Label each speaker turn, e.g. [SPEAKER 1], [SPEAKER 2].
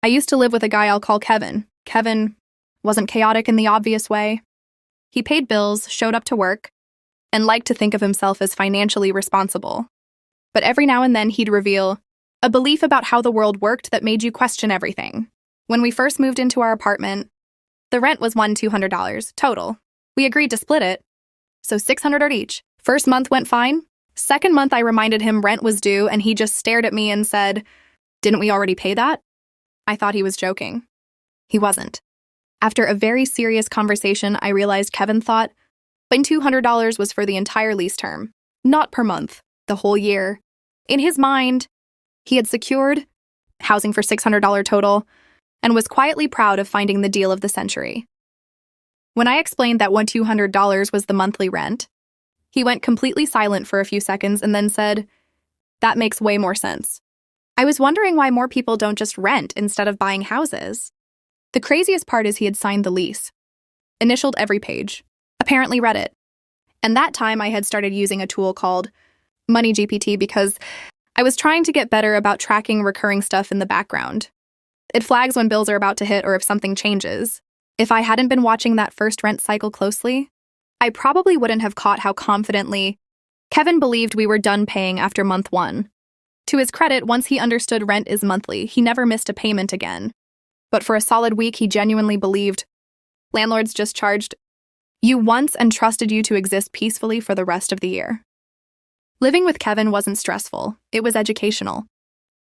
[SPEAKER 1] I used to live with a guy I'll call Kevin. Kevin wasn't chaotic in the obvious way. He paid bills, showed up to work, and liked to think of himself as financially responsible. But every now and then he'd reveal a belief about how the world worked that made you question everything. When we first moved into our apartment, the rent was $200 total. We agreed to split it, so $600 each. First month went fine. Second month I reminded him rent was due and he just stared at me and said, "Didn't we already pay that?" I thought he was joking. He wasn't. After a very serious conversation, I realized Kevin thought $200 was for the entire lease term, not per month, the whole year. In his mind, he had secured housing for $600 total and was quietly proud of finding the deal of the century. When I explained that $200 was the monthly rent, he went completely silent for a few seconds and then said, "That makes way more sense." I was wondering why more people don't just rent instead of buying houses. The craziest part is he had signed the lease, initialed every page, apparently read it. And that time I had started using a tool called MoneyGPT because I was trying to get better about tracking recurring stuff in the background. It flags when bills are about to hit or if something changes. If I hadn't been watching that first rent cycle closely, I probably wouldn't have caught how confidently Kevin believed we were done paying after month 1. To his credit, once he understood rent is monthly, he never missed a payment again. But for a solid week, he genuinely believed landlords just charged you once and trusted you to exist peacefully for the rest of the year. Living with Kevin wasn't stressful, it was educational.